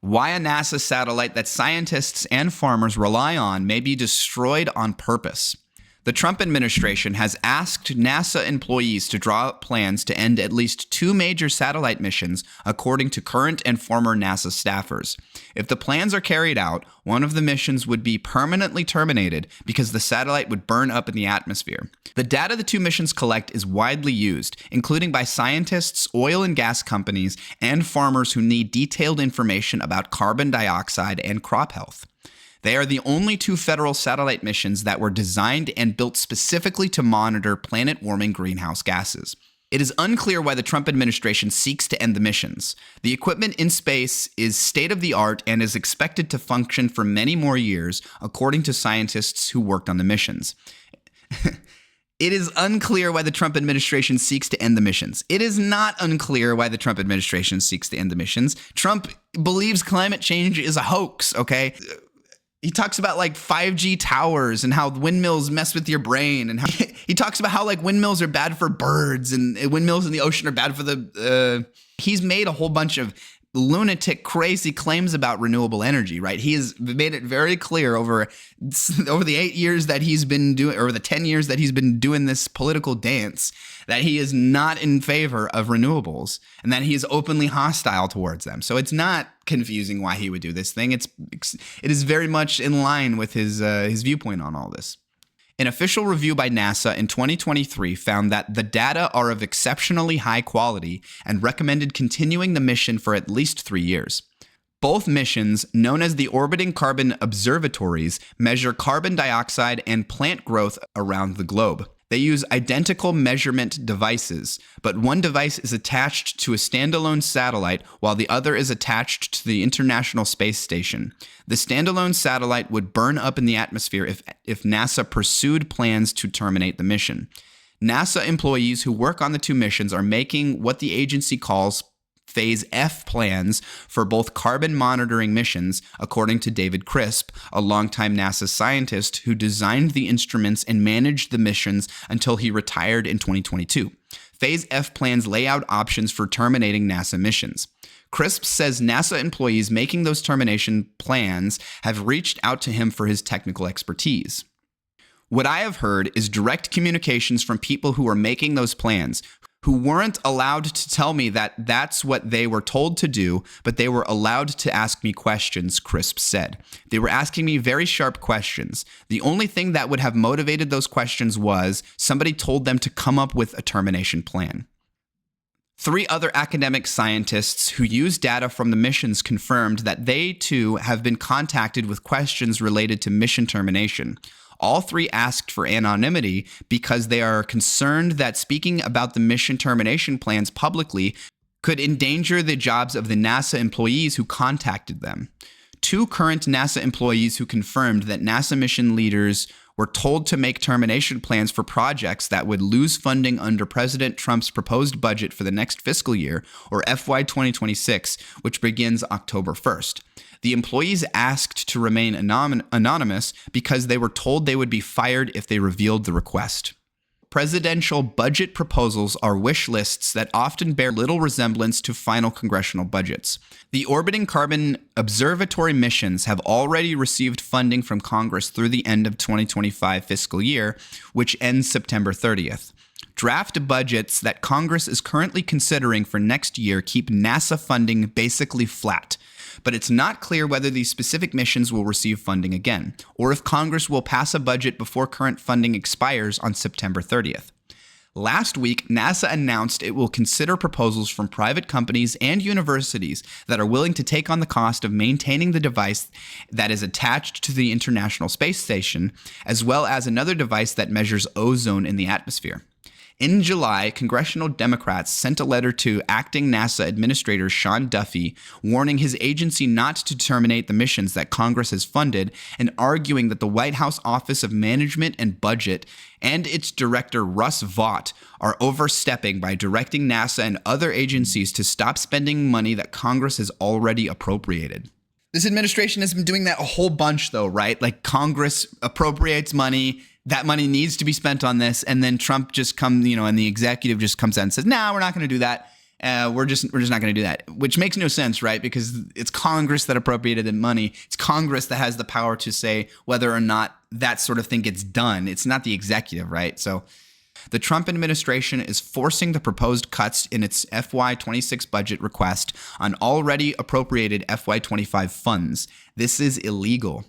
Why a NASA satellite that scientists and farmers rely on may be destroyed on purpose. The Trump administration has asked NASA employees to draw up plans to end at least 2 major satellite missions, according to current and former NASA staffers. If the plans are carried out, one of the missions would be permanently terminated because the satellite would burn up in the atmosphere. The data the 2 missions collect is widely used, including by scientists, oil and gas companies, and farmers who need detailed information about carbon dioxide and crop health. They are the only 2 federal satellite missions that were designed and built specifically to monitor planet-warming greenhouse gases. It is unclear why the Trump administration seeks to end the missions. The equipment in space is state-of-the-art and is expected to function for many more years, according to scientists who worked on the missions. It is unclear why the Trump administration seeks to end the missions. It is not unclear why the Trump administration seeks to end the missions. Trump believes climate change is a hoax, okay? He talks about like 5G towers and how windmills mess with your brain, and how he talks about how like windmills are bad for birds and windmills in the ocean are bad for the. He's made a whole bunch of lunatic, crazy claims about renewable energy, right? He has made it very clear over the 8 years that he's been doing, or the 10 years that he's been doing this political dance, that he is not in favor of renewables and that he is openly hostile towards them. So it's not confusing why he would do this thing. It is very much in line with his viewpoint on all this. An official review by NASA in 2023 found that the data are of exceptionally high quality and recommended continuing the mission for at least 3 years. Both missions, known as the Orbiting Carbon Observatories, measure carbon dioxide and plant growth around the globe. They use identical measurement devices, but one device is attached to a standalone satellite while the other is attached to the International Space Station. The standalone satellite would burn up in the atmosphere if NASA pursued plans to terminate the mission. NASA employees who work on the 2 missions are making what the agency calls Phase F plans for both carbon monitoring missions, according to David Crisp, a longtime NASA scientist who designed the instruments and managed the missions until he retired in 2022. Phase F plans lay out options for terminating NASA missions. Crisp says NASA employees making those termination plans have reached out to him for his technical expertise. What I have heard is direct communications from people who are making those plans, who weren't allowed to tell me that that's what they were told to do, but they were allowed to ask me questions, Crisp said. They were asking me very sharp questions. The only thing that would have motivated those questions was somebody told them to come up with a termination plan. 3 other academic scientists who used data from the missions confirmed that they too have been contacted with questions related to mission termination. All 3 asked for anonymity because they are concerned that speaking about the mission termination plans publicly could endanger the jobs of the NASA employees who contacted them. 2 current NASA employees who confirmed that NASA mission leaders were told to make termination plans for projects that would lose funding under President Trump's proposed budget for the next fiscal year, or FY 2026, which begins October 1st. The employees asked to remain anonymous because they were told they would be fired if they revealed the request. Presidential budget proposals are wish lists that often bear little resemblance to final congressional budgets. The Orbiting Carbon Observatory missions have already received funding from Congress through the end of 2025 fiscal year, which ends September 30th. Draft budgets that Congress is currently considering for next year keep NASA funding basically flat. But it's not clear whether these specific missions will receive funding again, or if Congress will pass a budget before current funding expires on September 30th. Last week, NASA announced it will consider proposals from private companies and universities that are willing to take on the cost of maintaining the device that is attached to the International Space Station, as well as another device that measures ozone in the atmosphere. In July, congressional Democrats sent a letter to acting NASA Administrator Sean Duffy, warning his agency not to terminate the missions that Congress has funded and arguing that the White House Office of Management and Budget and its director Russ Vought are overstepping by directing NASA and other agencies to stop spending money that Congress has already appropriated. This administration has been doing that a whole bunch, though, right? Like Congress appropriates money. That money needs to be spent on this. And then Trump just comes, and the executive just comes out and says, nah, we're not going to do that. We're just not going to do that, which makes no sense, right? Because it's Congress that appropriated the money. It's Congress that has the power to say whether or not that sort of thing gets done. It's not the executive, right? So the Trump administration is forcing the proposed cuts in its FY26 budget request on already appropriated FY25 funds. This is illegal.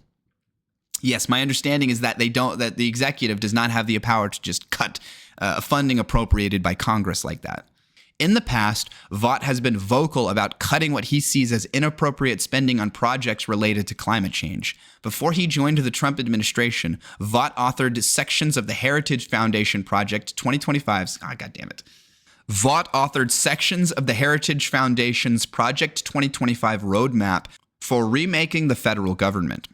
Yes, my understanding is that that the executive does not have the power to just cut funding appropriated by Congress like that. In the past, Vought has been vocal about cutting what he sees as inappropriate spending on projects related to climate change. Before he joined the Trump administration, Vought authored sections of the Heritage Foundation Project 2025's, Vought authored sections of the Heritage Foundation's Project 2025 roadmap for remaking the federal government.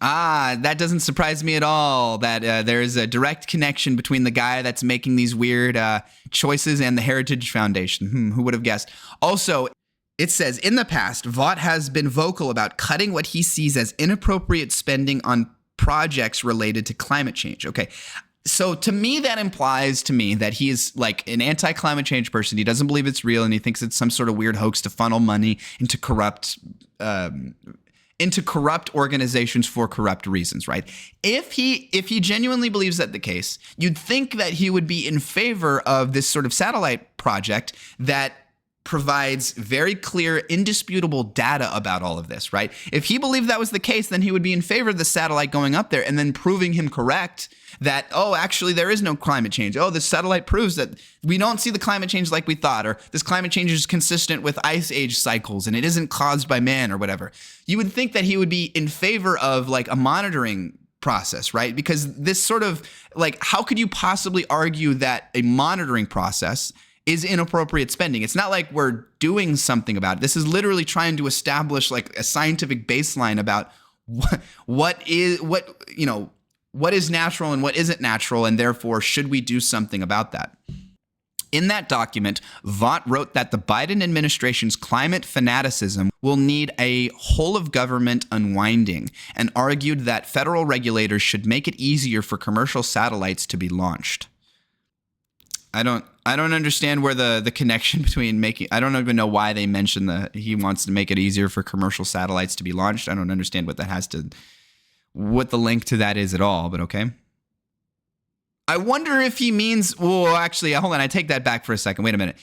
That doesn't surprise me at all that there is a direct connection between the guy that's making these weird choices and the Heritage Foundation. Who would have guessed? Also, it says, in the past, Vought has been vocal about cutting what he sees as inappropriate spending on projects related to climate change. Okay. So to me, that implies to me that he is like an anti-climate change person. He doesn't believe it's real, and he thinks it's some sort of weird hoax to funnel money into corrupt organizations for corrupt reasons, right? If he genuinely believes that the case, you'd think that he would be in favor of this sort of satellite project that provides very clear, indisputable data about all of this, right? If he believed that was the case, then he would be in favor of the satellite going up there and then proving him correct that, oh, actually there is no climate change. Oh, this satellite proves that we don't see the climate change like we thought, or this climate change is consistent with ice age cycles and it isn't caused by man or whatever. You would think that he would be in favor of like a monitoring process, right? Because this sort of like, how could you possibly argue that a monitoring process is inappropriate spending? It's not like we're doing something about it. This is literally trying to establish like a scientific baseline about what is natural and what isn't natural, and therefore should we do something about that? In that document, Vought wrote that the Biden administration's climate fanaticism will need a whole of government unwinding, and argued that federal regulators should make it easier for commercial satellites to be launched. I don't understand where the connection between making, I don't even know why they mentioned that he wants to make it easier for commercial satellites to be launched. I don't understand what the link to that is at all, but okay. I wonder if he means, well, actually, hold on, I take that back for a second. Wait a minute.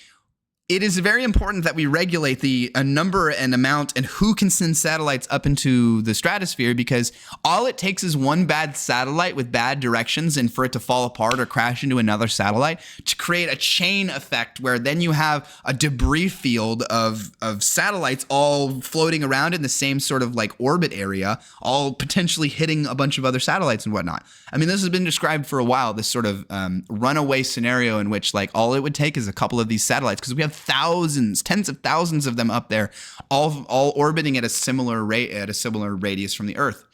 It is very important that we regulate the number and amount and who can send satellites up into the stratosphere, because all it takes is one bad satellite with bad directions and for it to fall apart or crash into another satellite to create a chain effect where then you have a debris field of satellites all floating around in the same sort of like orbit area, all potentially hitting a bunch of other satellites and whatnot. I mean, this has been described for a while, this sort of runaway scenario in which like all it would take is a couple of these satellites, because we have thousands, tens of thousands of them up there, all orbiting at a similar rate, at a similar radius from the Earth.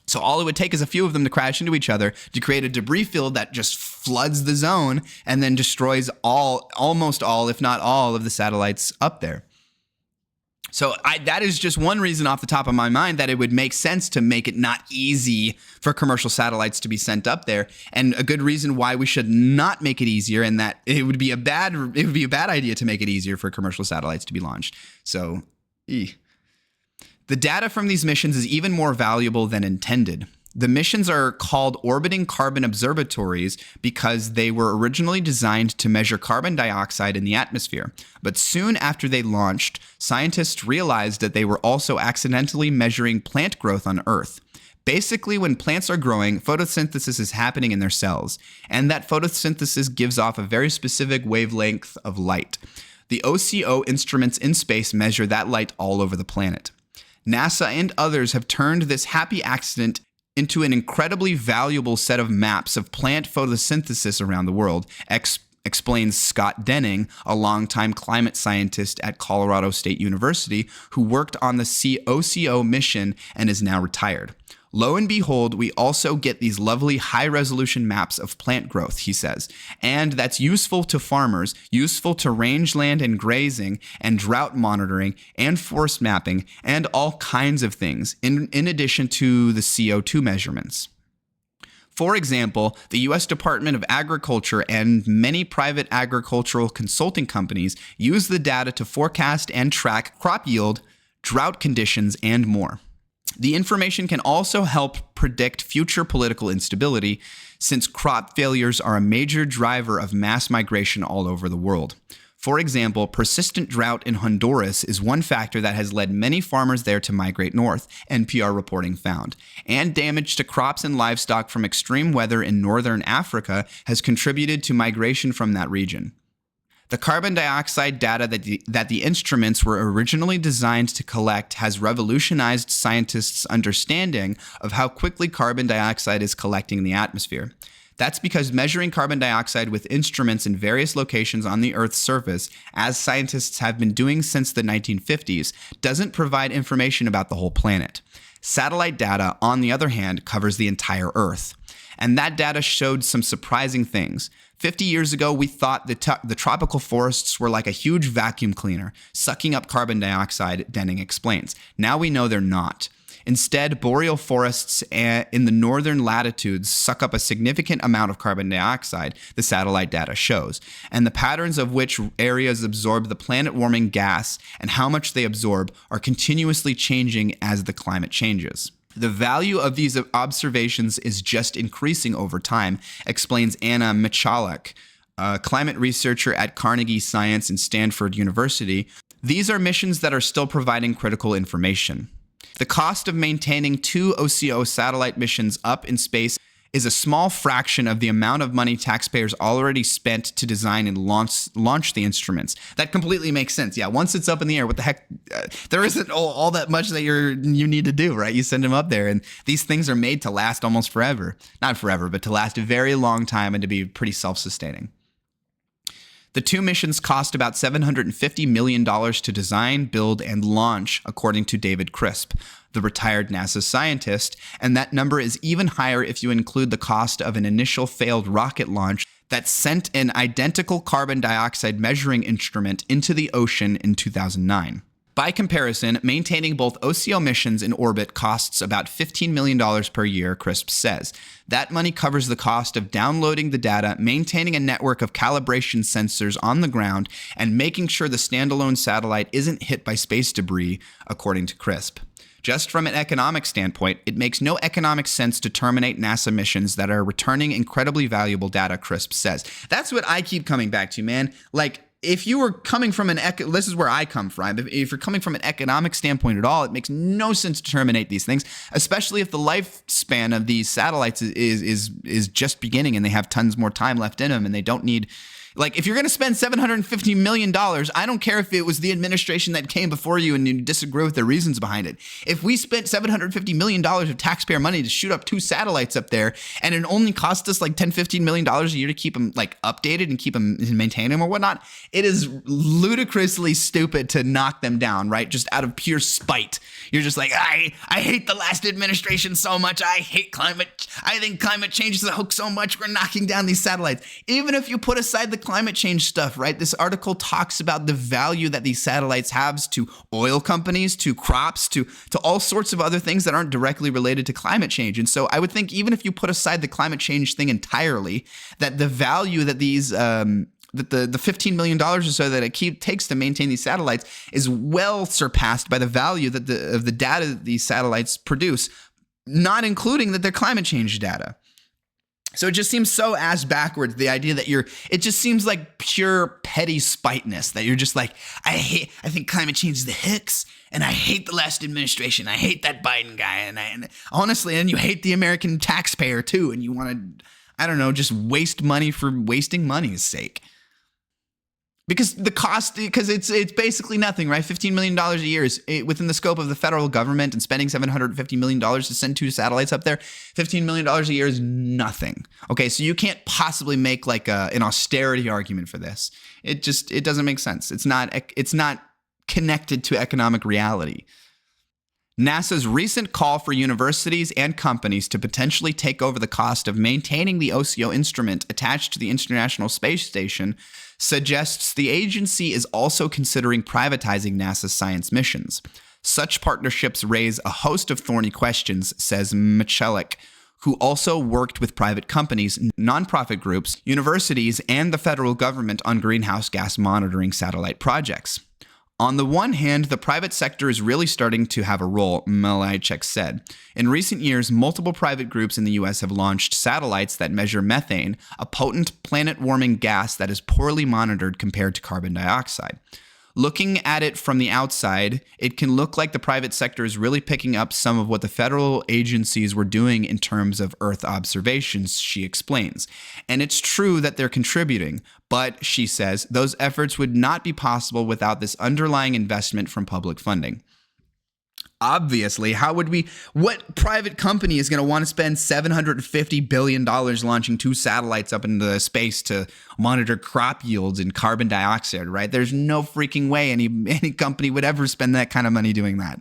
So all it would take is a few of them to crash into each other to create a debris field that just floods the zone and then destroys almost all, if not all, of the satellites up there. So that is just one reason off the top of my mind that it would make sense to make it not easy for commercial satellites to be sent up there, and a good reason why we should not make it easier, and that it would be a bad idea to make it easier for commercial satellites to be launched. So, the data from these missions is even more valuable than intended. The missions are called orbiting carbon observatories because they were originally designed to measure carbon dioxide in the atmosphere. But soon after they launched, scientists realized that they were also accidentally measuring plant growth on Earth. Basically, when plants are growing, photosynthesis is happening in their cells, and that photosynthesis gives off a very specific wavelength of light. The OCO instruments in space measure that light all over the planet. NASA and others have turned this happy accident into an incredibly valuable set of maps of plant photosynthesis around the world, explains Scott Denning, a longtime climate scientist at Colorado State University who worked on the OCO mission and is now retired. Lo and behold, we also get these lovely high-resolution maps of plant growth, he says, and that's useful to farmers, useful to rangeland and grazing, and drought monitoring, and forest mapping, and all kinds of things, in addition to the CO2 measurements. For example, the U.S. Department of Agriculture and many private agricultural consulting companies use the data to forecast and track crop yield, drought conditions, and more. The information can also help predict future political instability, since crop failures are a major driver of mass migration all over the world. For example, persistent drought in Honduras is one factor that has led many farmers there to migrate north, NPR reporting found. And damage to crops and livestock from extreme weather in northern Africa has contributed to migration from that region. The carbon dioxide data that the instruments were originally designed to collect has revolutionized scientists' understanding of how quickly carbon dioxide is collecting in the atmosphere. That's because measuring carbon dioxide with instruments in various locations on the Earth's surface, as scientists have been doing since the 1950s, doesn't provide information about the whole planet. Satellite data, on the other hand, covers the entire Earth. And that data showed some surprising things. 50 years ago, we thought the tropical forests were like a huge vacuum cleaner, sucking up carbon dioxide, Denning explains. Now we know they're not. Instead, boreal forests in the northern latitudes suck up a significant amount of carbon dioxide, the satellite data shows, and the patterns of which areas absorb the planet-warming gas and how much they absorb are continuously changing as the climate changes. The value of these observations is just increasing over time, explains Anna Michalak, a climate researcher at Carnegie Science and Stanford University. These are missions that are still providing critical information. The cost of maintaining 2 OCO satellite missions up in space is a small fraction of the amount of money taxpayers already spent to design and launch the instruments. That completely makes sense. Yeah, once it's up in the air, what the heck? There isn't all that much that you need to do, right? You send them up there, and these things are made to last almost forever. Not forever, but to last a very long time and to be pretty self-sustaining. The 2 missions cost about $750 million to design, build, and launch, according to David Crisp, the retired NASA scientist, and that number is even higher if you include the cost of an initial failed rocket launch that sent an identical carbon dioxide measuring instrument into the ocean in 2009. By comparison, maintaining both OCO missions in orbit costs about $15 million per year, Crisp says. That money covers the cost of downloading the data, maintaining a network of calibration sensors on the ground, and making sure the standalone satellite isn't hit by space debris, according to Crisp. Just from an economic standpoint, it makes no economic sense to terminate NASA missions that are returning incredibly valuable data, Crisp says. That's what I keep coming back to, man. Like, if you were coming from this is where I come from. If you're coming from an economic standpoint at all, it makes no sense to terminate these things, especially if the lifespan of these satellites is just beginning and they have tons more time left in them and they don't need. Like, if you're going to spend $750 million, I don't care if it was the administration that came before you and you disagree with the reasons behind it. If we spent $750 million of taxpayer money to shoot up 2 satellites up there, and it only cost us like $10-15 million a year to keep them like updated and keep them and maintain them or whatnot, it is ludicrously stupid to knock them down, right? Just out of pure spite. You're just like, I hate the last administration so much. I hate climate. I think climate change is a hoax so much. We're knocking down these satellites. Even if you put aside the climate change stuff, right? This article talks about the value that these satellites have to oil companies, to crops, to all sorts of other things that aren't directly related to climate change. And so I would think even if you put aside the climate change thing entirely, that the value that these that the $15 million or so that it takes to maintain these satellites is well surpassed by the value that of the data that these satellites produce, not including that they're climate change data. So it just seems so ass backwards, the idea that it just seems like pure petty spiteness, that you're just like, I think climate change is the hicks, and I hate the last administration. I hate that Biden guy. And honestly, and you hate the American taxpayer too. And you want to, I don't know, just waste money for wasting money's sake. Because the cost, because it's basically nothing, right? $15 million a year is within the scope of the federal government, and spending $750 million to send 2 satellites up there. $15 million a year is nothing. Okay, so you can't possibly make like an austerity argument for this. It doesn't make sense. It's not connected to economic reality. NASA's recent call for universities and companies to potentially take over the cost of maintaining the OCO instrument attached to the International Space Station suggests the agency is also considering privatizing NASA's science missions. Such partnerships raise a host of thorny questions, says Michalak, who also worked with private companies, nonprofit groups, universities, and the federal government on greenhouse gas monitoring satellite projects. On the one hand, the private sector is really starting to have a role, Malaychuk said. In recent years, multiple private groups in the U.S. have launched satellites that measure methane, a potent planet-warming gas that is poorly monitored compared to carbon dioxide. Looking at it from the outside, it can look like the private sector is really picking up some of what the federal agencies were doing in terms of Earth observations, she explains. And it's true that they're contributing, but, she says, those efforts would not be possible without this underlying investment from public funding. Obviously, what private company is going to want to spend $750 billion launching 2 satellites up into space to monitor crop yields and carbon dioxide, right? There's no freaking way any company would ever spend that kind of money doing that.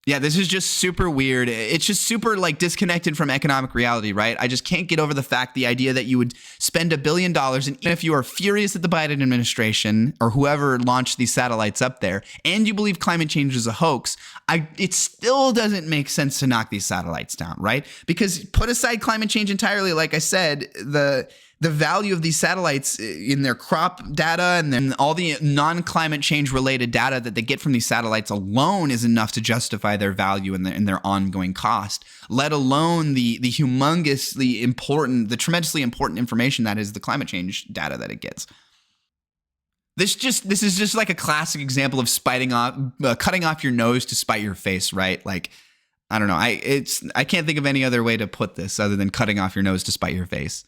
Yeah, this is just super weird. It's just super disconnected from economic reality, right? I just can't get over the idea that you would spend $1 billion, and even if you are furious at the Biden administration or whoever launched these satellites up there, and you believe climate change is a hoax, it still doesn't make sense to knock these satellites down, right? Because put aside climate change entirely, like I said, the value of these satellites in their crop data and then all the non-climate change related data that they get from these satellites alone is enough to justify their value and their ongoing cost, let alone the tremendously important information that is the climate change data that it gets. This is just like a classic example of cutting off your nose to spite your face, right? I don't know. I can't think of any other way to put this other than cutting off your nose to spite your face.